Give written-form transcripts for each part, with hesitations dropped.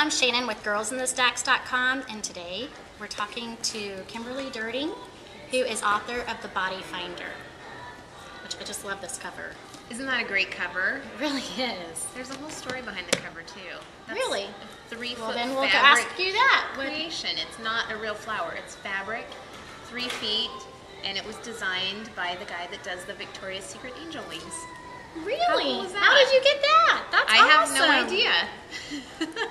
I'm Shannan with girlsinthestacks.com, and today we're talking to Kimberly Derting, who is author of The Body Finder, which I just love this cover. Isn't that a great cover? It really is. There's a whole story behind the cover too. That's Really? A 3 Well, foot then we'll fabric ask you that. creation. It's not a real flower. It's fabric, 3 feet, and it was designed by the guy that does the Victoria's Secret angel wings. Really? How cool is that? How did you get that? That's I awesome. have no idea.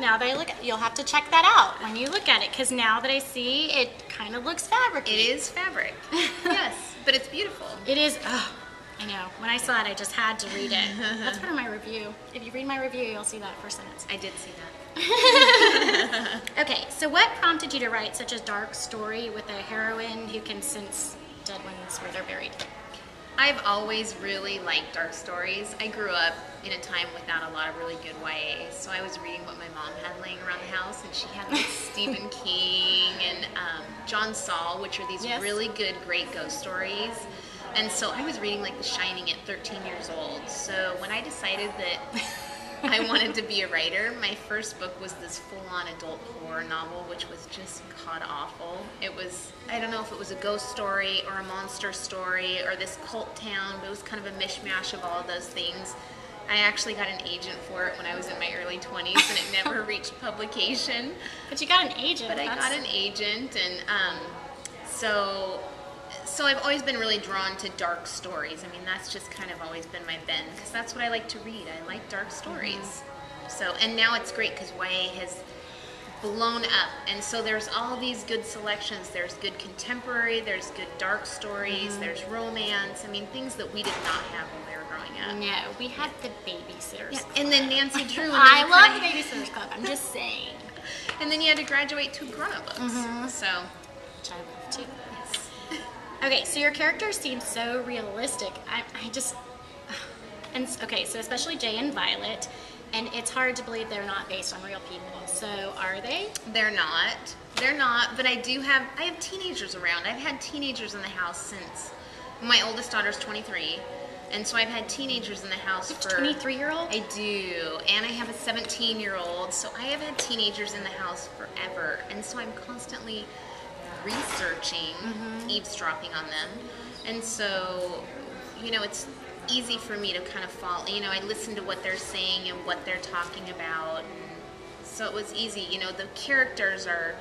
Now they look. You'll have to check that out when you look at it, because now that I see, it kind of looks fabric-y. It is fabric. Yes, but it's beautiful. It is. Oh, I know. When I saw it, I just had to read it. That's part of my review. If you read my review, you'll see that first sentence. I did see that. Okay, so what prompted you to write such a dark story with a heroine who can sense dead ones where they're buried? I've always really liked dark stories. I grew up in a time without a lot of really good YA, so I was reading what my mom had laying around the house, and she had like Stephen King and John Saul, which are these really good, great ghost stories. And so I was reading like The Shining at 13 years old. So when I decided that I wanted to be a writer, my first book was this full-on adult horror novel, which was just god-awful. It was, I don't know if it was a ghost story or a monster story or this cult town, but it was kind of a mishmash of all of those things. I actually got an agent for it when I was in my early 20s, and it never reached publication. But you got an agent. But I got an agent, and so I've always been really drawn to dark stories. I mean, that's just kind of always been my bent, because that's what I like to read. I like dark stories. So, and now it's great because YA has blown up, and so there's all these good selections. There's good contemporary, there's good dark stories, there's romance. I mean, things that we did not have when we were growing up. No, we had the Babysitters Club. And then Nancy Drew. And I love the Babysitters Club, I'm just saying. And then you had to graduate to grown-up books. So, Which I love too. Okay, so your characters seem so realistic. I just, and okay, so especially Jay and Violet, and it's hard to believe they're not based on real people. So are they? They're not. They're not, but I have teenagers around. I've had teenagers in the house since, my oldest daughter's 23, and so I've had teenagers in the house for... 23-year-old? I do, and I have a 17-year-old, so I have had teenagers in the house forever, and so I'm constantly researching, eavesdropping on them, and so, you know, it's easy for me to kind of follow, you know, I listen to what they're saying and what they're talking about, and so it was easy. You know, the characters are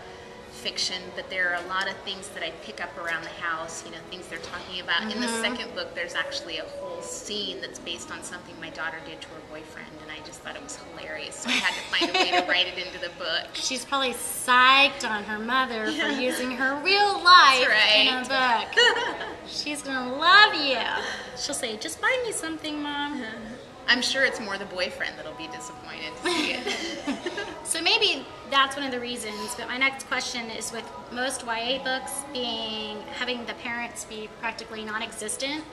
fiction, but there are a lot of things that I pick up around the house, you know, things they're talking about. In the second book, there's actually a whole scene that's based on something my daughter did to her boyfriend, and I just thought it was hilarious, so I had to find a way to write it into the book. She's probably psyched on her mother for using her real life in a book. She's gonna love you. She'll say, just find me something, Mom. I'm sure it's more the boyfriend that'll be disappointed to see it. So maybe that's one of the reasons, but my next question is, with most YA books having the parents be practically non-existent,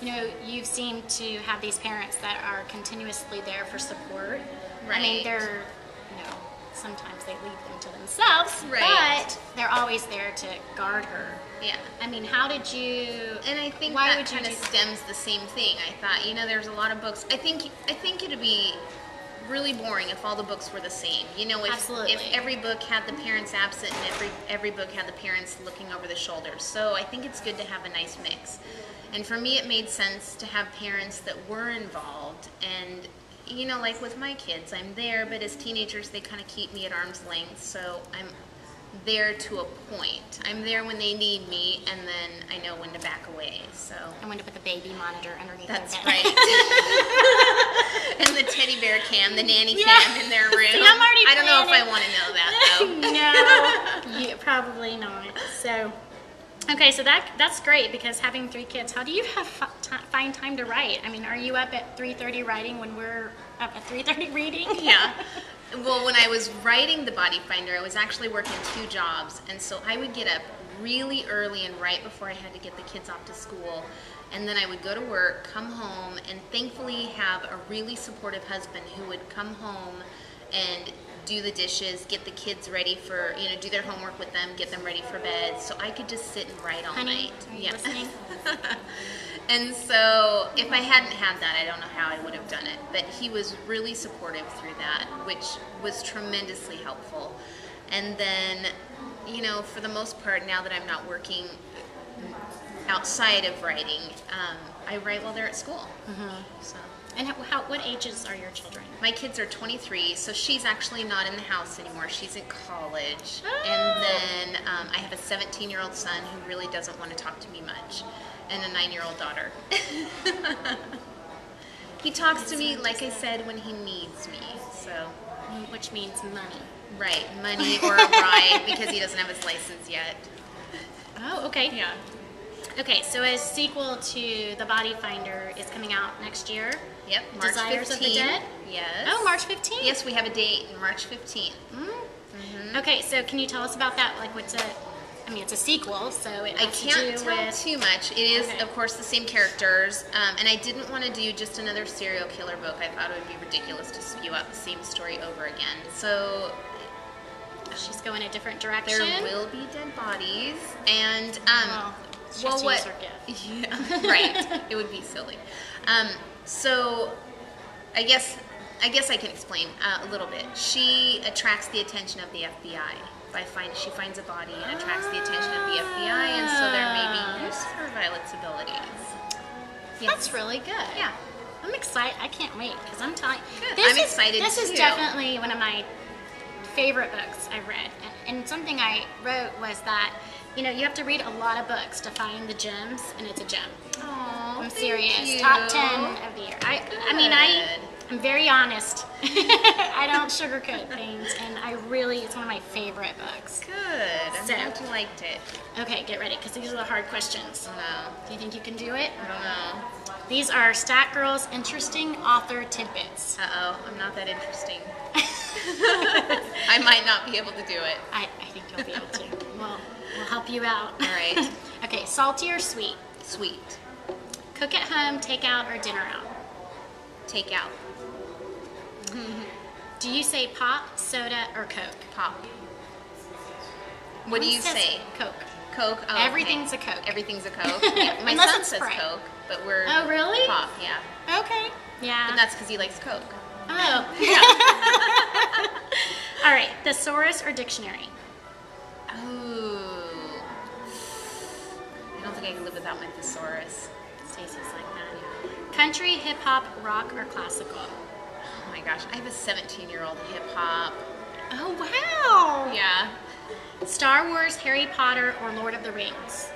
you know, you seem to have these parents that are continuously there for support. Right. I mean, they're, you know, sometimes they leave them to themselves, right, but they're always there to guard her. Yeah. I mean, how did you... And I think why that would you kind of stems the same thing. I thought, you know, there's a lot of books. I think it'd be really boring if all the books were the same. You know, if every book had the parents absent and every book had the parents looking over the shoulders. So I think it's good to have a nice mix. And for me, it made sense to have parents that were involved. And, you know, like with my kids, I'm there, but as teenagers, they kind of keep me at arm's length. So I'm there to a point. I'm there when they need me, and then I know when to back away. So and when to put the baby monitor underneath that's their bed. right. And the teddy bear cam, the nanny cam in their room. See, I'm already I don't know if I want to know that though. No, yeah, probably not. So, okay, so that's great, because having 3 kids, how do you find time to write? I mean, are you up at 3:30 writing when we're up at 3:30 reading? Yeah. Well, when I was writing The Body Finder, I was actually working 2 jobs, and so I would get up really early and right before I had to get the kids off to school, and then I would go to work, come home, and thankfully have a really supportive husband who would come home and do the dishes, get the kids ready for, you know, do their homework with them, get them ready for bed, so I could just sit and write all Honey, night. are you listening? And so if I hadn't had that, I don't know how I would have done it. But he was really supportive through that, which was tremendously helpful. And then, you know, for the most part, now that I'm not working outside of writing, I write while they're at school. So. And what ages are your children? My kids are 23, so she's actually not in the house anymore. She's in college. Oh. And then I have a 17-year-old son who really doesn't want to talk to me much, and a 9-year-old daughter. He talks to me, like I said, when he needs me. So, which means money. Right, money or a ride, because he doesn't have his license yet. Oh, okay. Yeah. Okay, so a sequel to The Body Finder is coming out next year. Yep, March 15th. Desires of the Dead? Yes. Oh, March 15th? Yes, we have a date, March 15th. Okay, so can you tell us about that? Like, it's a sequel, so it has I can't to do tell with... too much. It is, Okay. of course, the same characters, and I didn't want to do just another serial killer book. I thought it would be ridiculous to spew out the same story over again. So She's going a different direction. there will be dead bodies, and Well, what? Her gift. Yeah, right. It would be silly. So I guess I can explain a little bit. She attracts the attention of the FBI. She finds a body and attracts the attention of the FBI, and so there may be use for Violet's abilities. Yes. That's really good. Yeah. I'm excited. I can't wait because I'm telling Good. I'm excited This is too. definitely one of my favorite books I've read. And something I wrote was that, you know, you have to read a lot of books to find the gems, and it's a gem. Aw, I'm thank serious. you. Top 10 of the year. I'm very honest. I don't sugarcoat things, and it's one of my favorite books. Good. I'm glad you liked it. Okay, get ready, because these are the hard questions. I don't know. Do you think you can do it? I don't know. These are Stat Girl's interesting author tidbits. Uh-oh, I'm not that interesting. I might not be able to do it. I think you'll be able to. We'll help you out. All right. Okay, salty or sweet? Sweet. Cook at home, take out, or dinner out? Take out. Do you say pop, soda, or Coke? Pop. What do you say? Coke. Coke? Oh, Everything's okay. a Coke. Everything's a Coke? Yeah. My Unless son it's says Sprite. Coke, but we're Oh, really? Pop, yeah. Okay. Yeah. But that's because he likes Coke. Oh. All right, thesaurus or dictionary? Ooh. I don't think I can live without my thesaurus. Stacey's like that. Country, hip hop, rock, or classical? Oh my gosh, I have a 17-year-old hip hop. Oh, wow. Yeah. Star Wars, Harry Potter, or Lord of the Rings?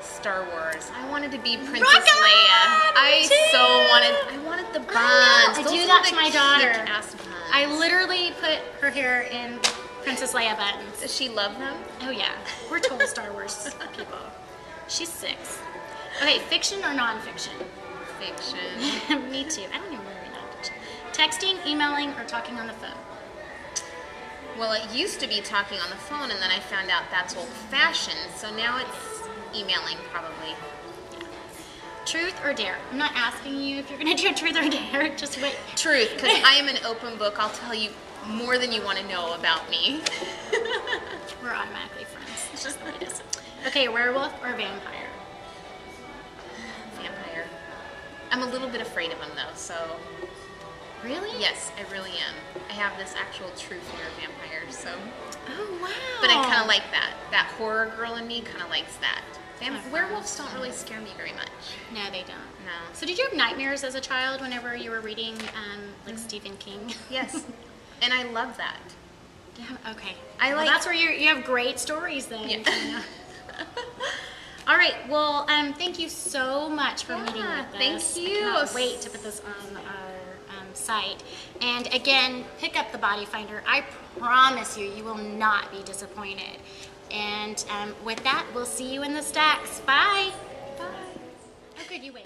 Star Wars. I wanted to be Princess Rock on! Leia. Me too! I wanted the buns. I Those do were that the to my daughter. kick-ass buns. I literally put her hair in Princess Leia buttons. Does she love them? Oh yeah, we're total Star Wars people. She's 6. Okay, fiction or nonfiction? Fiction. Me too. I don't even read nonfiction. Texting, emailing, or talking on the phone? Well, it used to be talking on the phone, and then I found out that's old-fashioned, so now it's emailing, probably. Truth or dare? I'm not asking you if you're going to do a truth or dare. Just wait. Truth, because I am an open book. I'll tell you more than you want to know about me. We're automatically friends. It's just the way it is. Okay, werewolf or vampire? Vampire. I'm a little bit afraid of them, though, so... Really? Yes, I really am. I have this actual true fear of vampires, so... Oh, wow. But I kind of like that. That horror girl in me kind of likes that. Werewolves don't really scare me very much. No, they don't. No. So did you have nightmares as a child whenever you were reading like Stephen King? Yes. And I love that. Yeah, okay. Well, that's where you have great stories then. Yeah. You know? All right. Well, thank you so much for meeting with us. Thank you. I cannot wait to put this on our site. And again, pick up the Body Finder. I promise you, you will not be disappointed. And with that, we'll see you in the stacks. Bye. Bye. Oh, good. You wait.